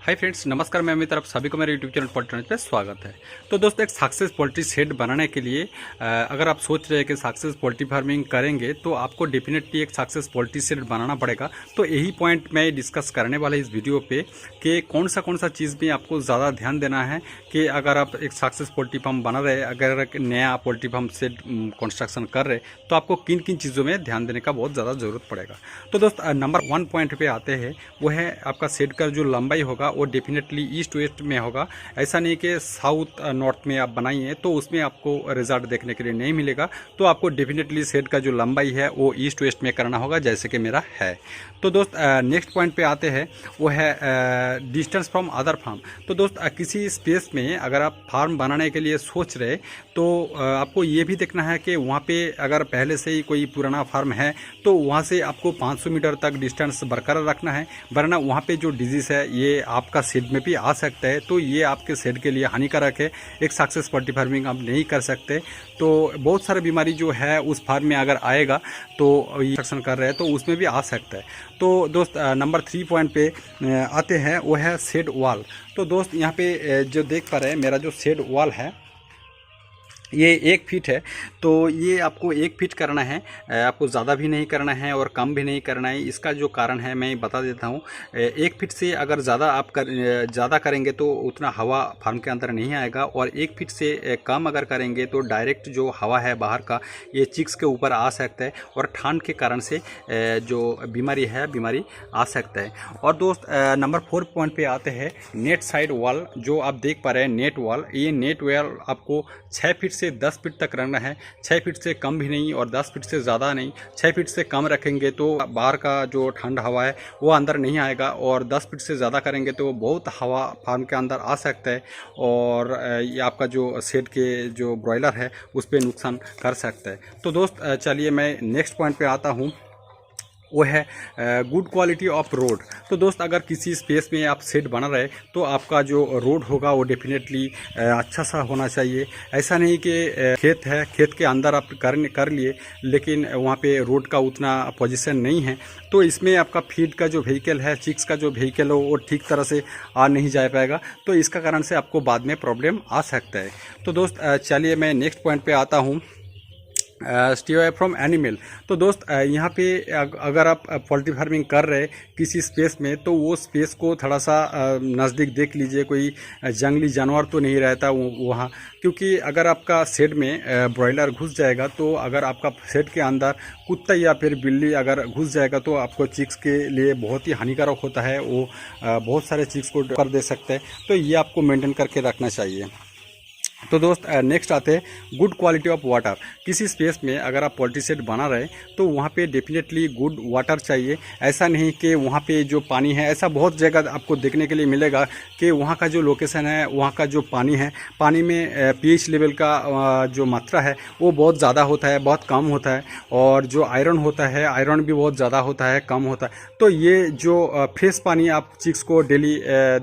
Hi friends, नमस्कार। मैं अमित, आप सभी को मेरे यूट्यूब चैनल पोल्ट्री पे स्वागत है। तो दोस्तों, एक सक्सेस पोल्ट्री शेड बनाने के लिए अगर आप सोच रहे हैं कि सक्सेस पोल्ट्री फार्मिंग करेंगे तो आपको डेफिनेटली एक सक्सेस पोल्ट्री शेड बनाना पड़ेगा। तो यही पॉइंट मैं डिस्कस करने वाला इस वीडियो पे कि कौन सा चीज़ में आपको ज़्यादा ध्यान देना है कि अगर आप एक सक्सेस पोल्ट्री फार्म बना रहे, अगर एक नया पोल्ट्री फार्म शेड कंस्ट्रक्शन कर रहे, तो आपको किन किन चीज़ों में ध्यान देने का बहुत ज़्यादा ज़रूरत पड़ेगा। तो दोस्त, नंबर 1 पॉइंट पे आते हैं, वो है आपका शेड का जो लंबाई होगा वो डेफिनेटली ईस्ट वेस्ट में होगा। ऐसा नहीं कि साउथ नॉर्थ में आप बनाइए तो उसमें आपको रिजल्ट देखने के लिए नहीं मिलेगा। तो आपको डेफिनेटली शेड का जो लंबाई है वो ईस्ट वेस्ट में करना होगा, जैसे कि मेरा है। तो दोस्त, नेक्स्ट पॉइंट पे आते हैं, वो है डिस्टेंस फ्रॉम अदर फार्म। तो दोस्त, किसी स्पेस में अगर आप फार्म बनाने के लिए सोच रहे तो आपको ये भी देखना है कि वहाँ पे अगर पहले से ही कोई पुराना फार्म है तो वहाँ से आपको 500 मीटर तक डिस्टेंस बरकरार रखना है, वरना वहाँ पे जो डिजीज़ है ये आपका शेड में भी आ सकता है। तो ये आपके शेड के लिए हानिकारक है। एक सक्सेस पोल्ट्री फार्मिंग आप नहीं कर सकते। तो बहुत सारी बीमारी जो है उस फार्म में अगर आएगा तो ये कंस्ट्रक्शन कर रहे हैं तो उसमें भी आ सकता है। तो दोस्त, नंबर 3 पॉइंट पे आते हैं, वो है शेड वॉल। तो दोस्त, यहाँ पे जो देख पा रहे हैं, मेरा जो शेड वॉल है ये 1 फीट है। तो ये आपको 1 फीट करना है, आपको ज़्यादा भी नहीं करना है और कम भी नहीं करना है। इसका जो कारण है मैं बता देता हूँ। 1 फीट से अगर ज़्यादा करेंगे तो उतना हवा फार्म के अंदर नहीं आएगा, और 1 फीट से कम अगर करेंगे तो डायरेक्ट जो हवा है बाहर का ये चिक्स के ऊपर आ सकता है, और ठंड के कारण से जो बीमारी आ सकता है। और दोस्त, नंबर 4 पॉइंट पे आते हैं, नेट साइड वॉल। जो आप देख पा रहे हैं नेट वॉल, ये नेट वॉल आपको 6 फीट से 10 फीट तक रखना है। 6 फीट से कम भी नहीं और 10 फीट से ज़्यादा नहीं। 6 फीट से कम रखेंगे तो बाहर का जो ठंड हवा है वो अंदर नहीं आएगा, और 10 फीट से ज़्यादा करेंगे तो बहुत हवा फार्म के अंदर आ सकता है, और ये आपका जो शेड के जो ब्रॉयलर है उस पर नुकसान कर सकता है। तो दोस्त, चलिए मैं नेक्स्ट पॉइंट पे आता हूँ, वो है गुड क्वालिटी ऑफ रोड। तो दोस्त, अगर किसी स्पेस में आप शेड बना रहे तो आपका जो रोड होगा वो डेफिनेटली अच्छा सा होना चाहिए। ऐसा नहीं कि खेत है, खेत के अंदर आप कर लिए लेकिन वहाँ पे रोड का उतना पोजीशन नहीं है, तो इसमें आपका फीड का जो व्हीकल है, चिक्स का जो व्हीकल हो वो ठीक तरह से आ नहीं जा पाएगा। तो इसका कारण से आपको बाद में प्रॉब्लम आ सकता है। तो दोस्त, चलिए मैं नेक्स्ट पॉइंट पे आता हूँ, स्टे अवे फ्रॉम एनिमल। तो दोस्त, यहाँ पे अगर आप पोल्ट्री फार्मिंग कर रहे किसी स्पेस में तो वो स्पेस को थोड़ा सा नज़दीक देख लीजिए, कोई जंगली जानवर तो नहीं रहता वहाँ, क्योंकि अगर आपका शेड में ब्रॉयलर घुस जाएगा तो अगर आपका शेड के अंदर कुत्ता या फिर बिल्ली अगर घुस जाएगा तो आपको चिक्स के लिए बहुत ही हानिकारक होता है। वो बहुत सारे चिक्स को कर दे सकते हैं। तो ये आपको मेंटेन करके रखना चाहिए। तो दोस्त, नेक्स्ट आते हैं गुड क्वालिटी ऑफ वाटर। किसी स्पेस में अगर आप पोल्ट्री शेड बना रहे तो वहाँ पे डेफिनेटली गुड वाटर चाहिए। ऐसा नहीं कि वहाँ पे जो पानी है, ऐसा बहुत जगह आपको देखने के लिए मिलेगा कि वहाँ का जो लोकेशन है, वहाँ का जो पानी है, पानी में पीएच लेवल का जो मात्रा है वो बहुत ज़्यादा होता है, बहुत कम होता है, और जो आयरन होता है, आयरन भी बहुत ज़्यादा होता है, कम होता है। तो ये जो फ्रेश पानी आप चिक्स को डेली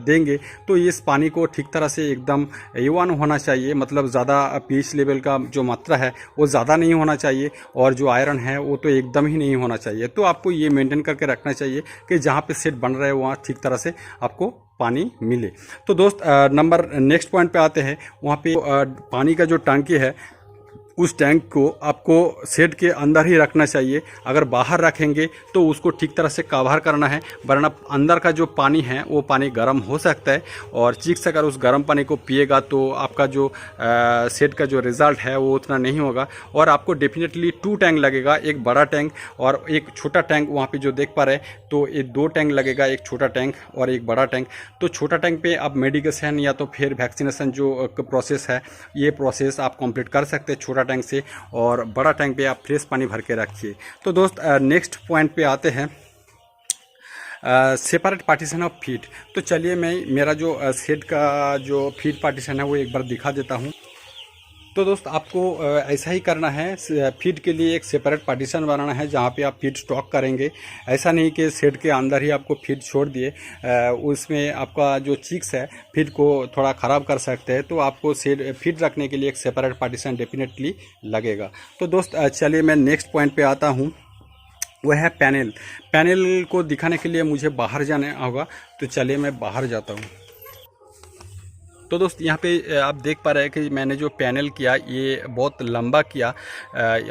देंगे तो इस पानी को ठीक तरह से एकदम A1 होना चाहिए, मतलब ज़्यादा पीएच लेवल का जो मात्रा है वो ज़्यादा नहीं होना चाहिए, और जो आयरन है वो तो एकदम ही नहीं होना चाहिए। तो आपको ये मेंटेन करके रखना चाहिए कि जहाँ पे शेड बन रहा है वहाँ ठीक तरह से आपको पानी मिले। तो दोस्त, नेक्स्ट पॉइंट पे आते हैं, वहाँ पे पानी का जो टंकी है उस टैंक को आपको शेड के अंदर ही रखना चाहिए। अगर बाहर रखेंगे तो उसको ठीक तरह से कवर करना है, वरना अंदर का जो पानी है वो पानी गर्म हो सकता है, और चिक्स अगर उस गर्म पानी को पिएगा तो आपका जो शेड का जो रिज़ल्ट है वो उतना नहीं होगा। और आपको डेफिनेटली 2 टैंक लगेगा, एक बड़ा टैंक और एक छोटा टैंक। वहाँ पे जो देख पा रहे हैं तो ये 2 टैंक लगेगा, एक छोटा टैंक और एक बड़ा टैंक। तो छोटा टैंक पे आप मेडिकेशन या तो फिर वैक्सीनेशन जो प्रोसेस है ये प्रोसेस आप कंप्लीट कर सकते हैं छोटा टैंक से, और बड़ा टैंक पे आप फ्रेश पानी भर के रखिए। तो दोस्त, नेक्स्ट पॉइंट पे आते हैं, सेपरेट पार्टीशन ऑफ फीड। तो चलिए मैं मेरा जो शेड का जो फीड पार्टीशन है वो एक बार दिखा देता हूँ। तो दोस्त, आपको ऐसा ही करना है। फीड के लिए एक सेपरेट पार्टीशन बनाना है जहाँ पे आप फीड स्टॉक करेंगे। ऐसा नहीं कि शेड के अंदर ही आपको फीड छोड़ दिए, उसमें आपका जो चिक्स है फीड को थोड़ा ख़राब कर सकते हैं। तो आपको फीड रखने के लिए एक सेपरेट पार्टीशन डेफिनेटली लगेगा। तो दोस्त, चलिए मैं नेक्स्ट पॉइंट पे आता हूँ, वह है पैनल। पैनल को दिखाने के लिए मुझे बाहर जाना होगा, तो चलिए मैं बाहर जाता हूँ। तो दोस्त यहाँ पे आप देख पा रहे हैं कि मैंने जो पैनल किया ये बहुत लंबा किया,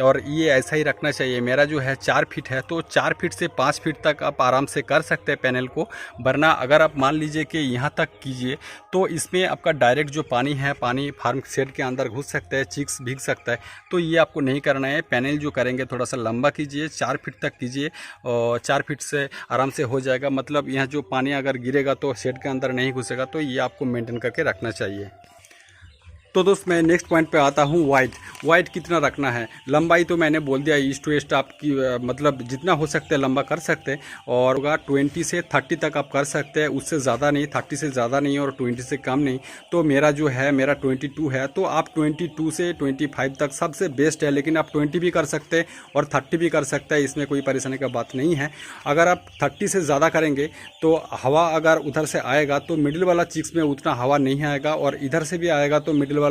और ये ऐसा ही रखना चाहिए। मेरा जो है 4 फीट है, तो 4 फीट से 5 फीट तक आप आराम से कर सकते हैं पैनल को। वरना अगर आप मान लीजिए कि यहाँ तक कीजिए तो इसमें आपका डायरेक्ट जो पानी है, पानी फार्म शेड के अंदर घुस सकता है, चिक्स भीग सकता है। तो ये आपको नहीं करना है। पैनल जो करेंगे थोड़ा सा लंबा कीजिए, 4 फीट तक कीजिए, और 4 फीट से आराम से हो जाएगा। मतलब यहाँ जो पानी अगर गिरेगा तो शेड के अंदर नहीं घुसेगा। तो ये आपको मेंटेन करके रखना चाहिए। तो दोस्त मैं नेक्स्ट पॉइंट पे आता हूँ, वाइड कितना रखना है। लंबाई तो मैंने बोल दिया, ईस्ट टू वेस्ट आपकी मतलब जितना हो सकता है लंबा कर सकते हैं, और होगा 20 से 30 तक आप कर सकते हैं, उससे ज़्यादा नहीं, 30 से ज़्यादा नहीं और 20 से कम नहीं। तो मेरा जो है मेरा 22 है, तो आप 22 से 25 तक सबसे बेस्ट है। लेकिन आप 20 भी कर सकते हैं और 30 भी कर सकते हैं, इसमें कोई परेशानी का बात नहीं है। अगर आप 30 से ज़्यादा करेंगे तो हवा अगर उधर से आएगा तो मिडिल वाला चिक्स में उतना हवा नहीं आएगा, और इधर से भी आएगा तो मिडिल वाला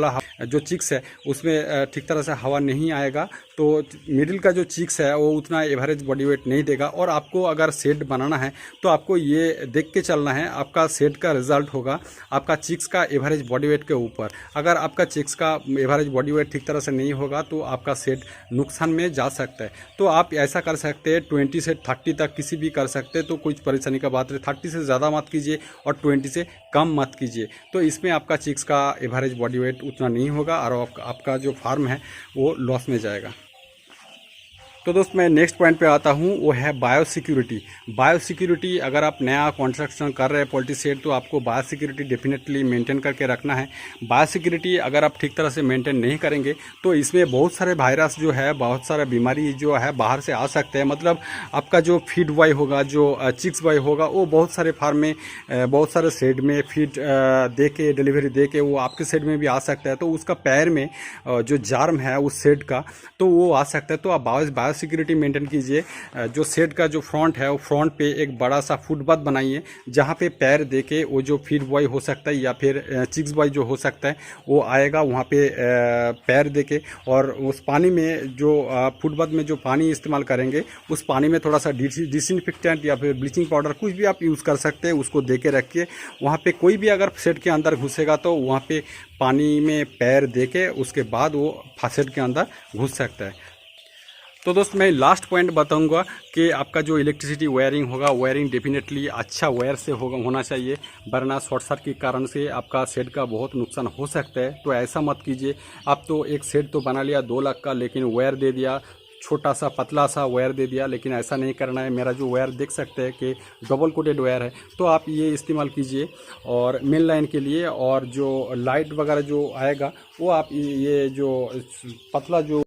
जो चिक्स है उसमें ठीक तरह से हवा नहीं आएगा। तो मिडिल का जो चिक्स है वो उतना एवरेज बॉडी वेट नहीं देगा। और आपको अगर शेड बनाना है तो आपको ये देख के चलना है, आपका शेड का रिजल्ट होगा आपका चिक्स का एवरेज बॉडी वेट के ऊपर। अगर आपका चिक्स का एवरेज बॉडी वेट ठीक तरह से नहीं होगा तो आपका शेड नुकसान में जा सकता है। तो आप ऐसा कर सकते हैं 20 से 30 तक किसी भी कर सकते हैं, तो कुछ परेशानी का बात नहीं। 30 से ज़्यादा मत कीजिए और 20 से कम मत कीजिए, तो इसमें आपका चिक्स का एवरेज बॉडी वेट उतना नहीं होगा और आपका जो फार्म है वो लॉस में जाएगा। तो दोस्त मैं नेक्स्ट पॉइंट पे आता हूँ, वो है बायोसिक्योरिटी। बायोसिक्योरिटी अगर आप नया कंस्ट्रक्शन कर रहे हैं पोल्ट्री शेड, तो आपको बायोसिक्योरिटी डेफिनेटली मेंटेन करके रखना है। बायोसिक्योरिटी अगर आप ठीक तरह से मेंटेन नहीं करेंगे तो इसमें बहुत सारे वायरस जो है, बहुत सारा बीमारी जो है बाहर से आ सकते हैं। मतलब आपका जो फीड बॉय होगा, जो चिक्स बॉय होगा, वो बहुत सारे फार्म में बहुत सारे शेड में फीड दे के, डिलीवरी दे के वो आपके शेड में भी आ सकता है। तो उसका पैर में जो जार्म है उस शेड का, तो वो आ सकता है। तो आप सिक्योरिटी मेंटेन कीजिए। जो शेड का जो फ्रंट है वो फ्रंट पे एक बड़ा सा फुटपाथ बनाइए, जहाँ पे पैर देके वो जो फीड बॉय हो सकता है या फिर चिक्स बॉय जो हो सकता है वो आएगा वहाँ पे पैर देके। और उस पानी में जो फुटपाथ में जो पानी इस्तेमाल करेंगे उस पानी में थोड़ा सा डिसइंफेक्टेंट या फिर ब्लीचिंग पाउडर कुछ भी आप यूज़ कर सकते हैं, उसको दे के रखिए। वहाँ पे कोई भी अगर शेड के अंदर घुसेगा तो वहाँ पे पानी में पैर देके उसके बाद वो शेड के अंदर घुस सकता है। तो दोस्त मैं लास्ट पॉइंट बताऊंगा कि आपका जो इलेक्ट्रिसिटी वायरिंग होगा, वायरिंग डेफिनेटली अच्छा वायर से होना चाहिए, वरना शॉर्ट सर्किट के कारण से आपका शेड का बहुत नुकसान हो सकता है। तो ऐसा मत कीजिए। आप तो एक शेड तो बना लिया 2 लाख का, लेकिन वायर दे दिया छोटा सा पतला सा वायर दे दिया, लेकिन ऐसा नहीं करना है। मेरा जो वायर देख सकते हैं कि डबल कोटेड वायर है, तो आप ये इस्तेमाल कीजिए और मेन लाइन के लिए। और जो लाइट वगैरह जो आएगा वो आप ये जो पतला जो